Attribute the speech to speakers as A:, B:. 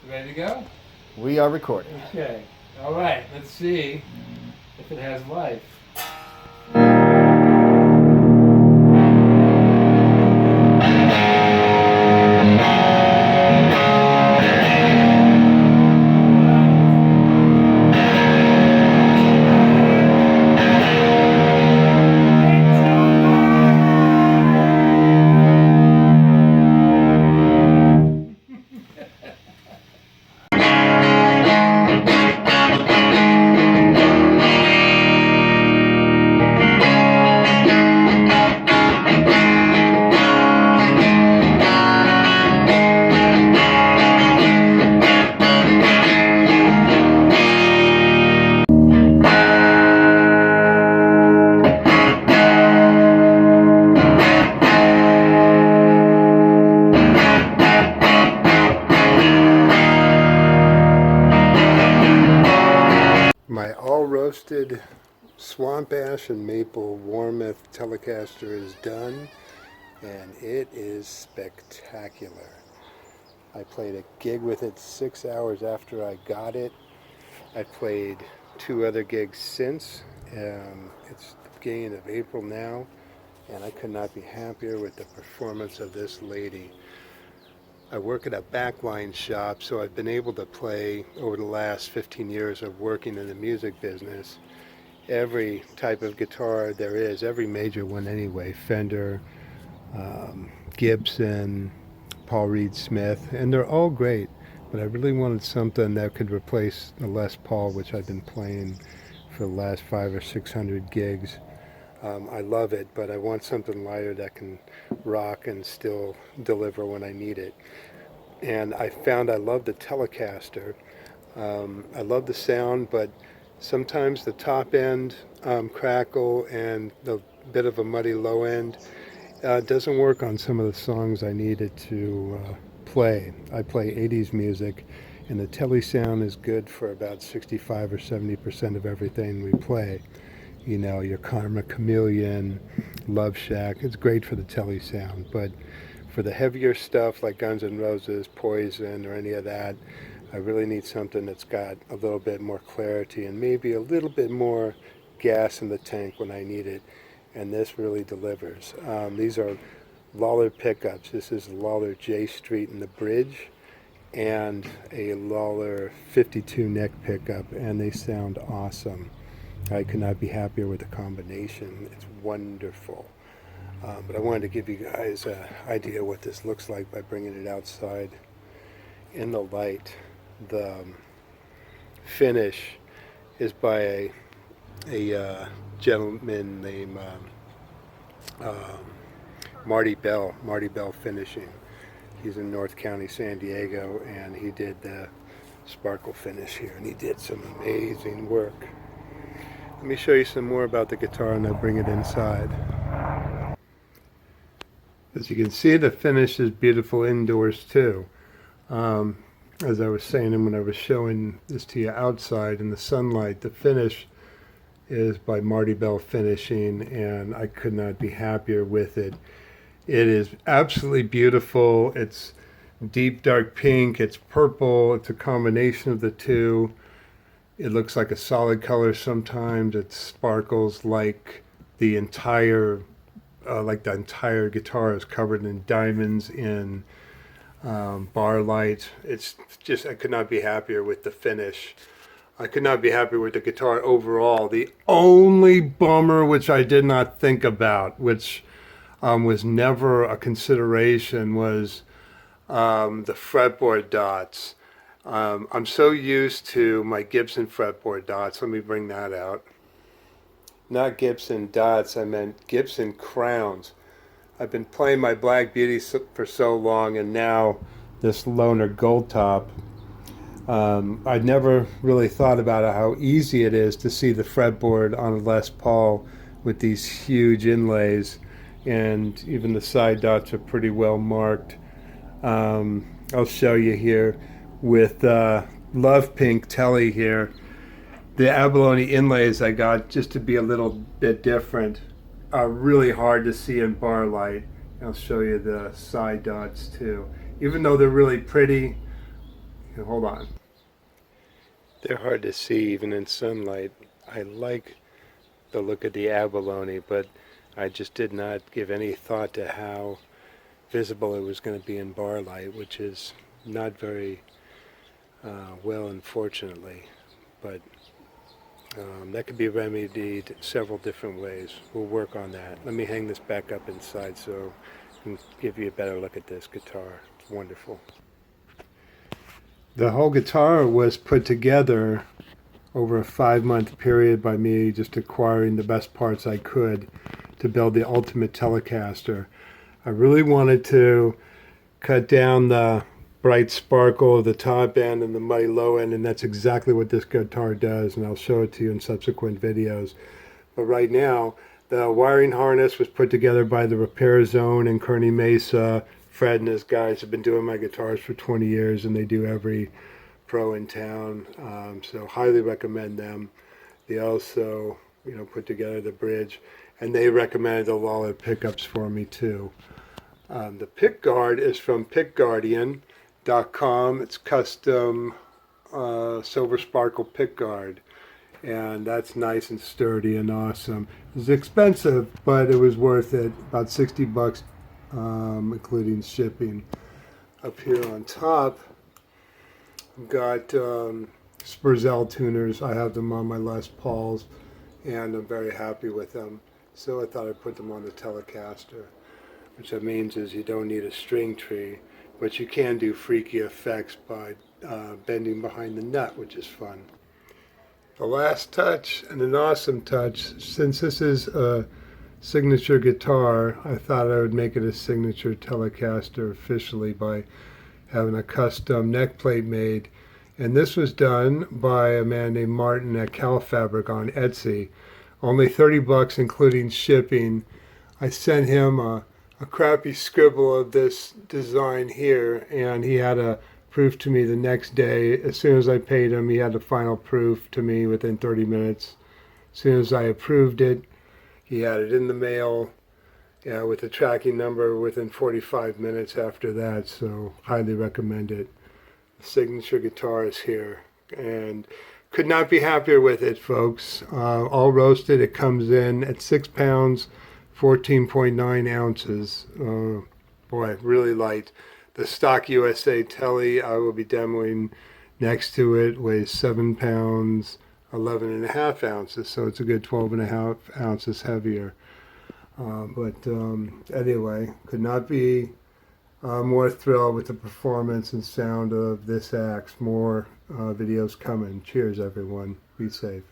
A: Ready to go?
B: We are recording.
A: Okay. All right. Let's see if it has life.
B: My all-roasted swamp ash and maple Warmoth Telecaster is done, and it is spectacular. I played a gig with it 6 hours after I got it. I played 2 other gigs since. It's the beginning of April now, and I could not be happier with the performance of this lady. I work at a backline shop, so I've been able to play over the last 15 years of working in the music business every type of guitar there is, every major one anyway, Fender, Gibson, Paul Reed Smith, and they're all great, but I really wanted something that could replace the Les Paul, which I've been playing for the last 500 or 600 gigs. I love it, but I want something lighter that can rock and still deliver when I need it. And I found I love the Telecaster. I love the sound, but sometimes the top end crackle and the bit of a muddy low end doesn't work on some of the songs I needed to play. I play 80s music, and the Tele sound is good for about 65 or 70% of everything we play. You know, your Karma Chameleon, Love Shack, it's great for the Tele sound, but for the heavier stuff like Guns N' Roses, Poison, or any of that, I really need something that's got a little bit more clarity and maybe a little bit more gas in the tank when I need it, and this really delivers. These are Lollar pickups. This is Lollar J Street in the bridge and a Lollar 52 neck pickup, and they sound awesome. I could not be happier with the combination. It's wonderful. But I wanted to give you guys an idea what this looks like by bringing it outside in the light. The finish is by a gentleman named Marty Bell Finishing. He's in North County, San Diego, and he did the sparkle finish here, and he did some amazing work. Let me show you some more about the guitar and I'll bring it inside. As you can see, the finish is beautiful indoors too. As I was saying, and when I was showing this to you outside in the sunlight, the finish is by Marty Bell Finishing, and I could not be happier with it. It is absolutely beautiful. It's deep dark pink, it's purple, it's a combination of the two. It looks like a solid color sometimes. It sparkles like the entire guitar is covered in diamonds in bar light. It's just, I could not be happier with the finish. I could not be happier with the guitar overall. The only bummer, which I did not think about, which was never a consideration, was the fretboard dots. I'm so used to my Gibson fretboard dots. Let me bring that out. Not Gibson dots, I meant Gibson crowns. I've been playing my Black Beauty for so long, and now this Loner Gold Top. I'd never really thought about how easy it is to see the fretboard on a Les Paul with these huge inlays, and even the side dots are pretty well marked. I'll show you here with Love Pink Tele here. The Abalone Inlays I got just to be a little bit different are really hard to see in bar light. I'll show you the side dots too. Even though they're really pretty, Here, hold on. They're hard to see even in sunlight. I like the look of the abalone, but I just did not give any thought to how visible it was going to be in bar light, which is not very well, unfortunately. But that could be remedied several different ways. We'll work on that. Let me hang this back up inside so I can give you a better look at this guitar. It's wonderful. The whole guitar was put together over a 5-month period by me just acquiring the best parts I could to build the ultimate Telecaster. I really wanted to cut down the bright sparkle of the top end and the muddy low end, and that's exactly what this guitar does, and I'll show it to you in subsequent videos. But right now, the wiring harness was put together by the Repair Zone in Kearney Mesa. Fred and his guys have been doing my guitars for 20 years, and they do every pro in town, so highly recommend them. They also, put together the bridge, and they recommended the Lollar pickups for me too. The Pickguard is from pickguardian.com. It's custom silver sparkle pickguard, and that's nice and sturdy and awesome. It was expensive, but it was worth it. About $60, including shipping. Up here on top, I've got Spurzel tuners. I have them on my Les Pauls, and I'm very happy with them. So I thought I'd put them on the Telecaster, which that means is you don't need a string tree, but you can do freaky effects by bending behind the nut, which is fun. The last touch, and an awesome touch, since this is a signature guitar, I thought I would make it a signature Telecaster officially by having a custom neck plate made. And this was done by a man named Martin at CalFabric on Etsy. Only $30 including shipping. I sent him a crappy scribble of this design here, and he had a proof to me the next day. As soon as I paid him, he had the final proof to me within 30 minutes. As soon as I approved it, he had it in the mail with the tracking number within 45 minutes after that, so highly recommend it. The signature guitar is here, and could not be happier with it, folks. All roasted. It comes in at 6 pounds, 14.9 ounces. Boy, really light. The stock USA Tele I will be demoing next to it weighs 7 pounds, 11.5 ounces, so it's a good 12.5 ounces heavier. Anyway, could not be more thrilled with the performance and sound of this axe. More videos coming. Cheers, everyone. Be safe.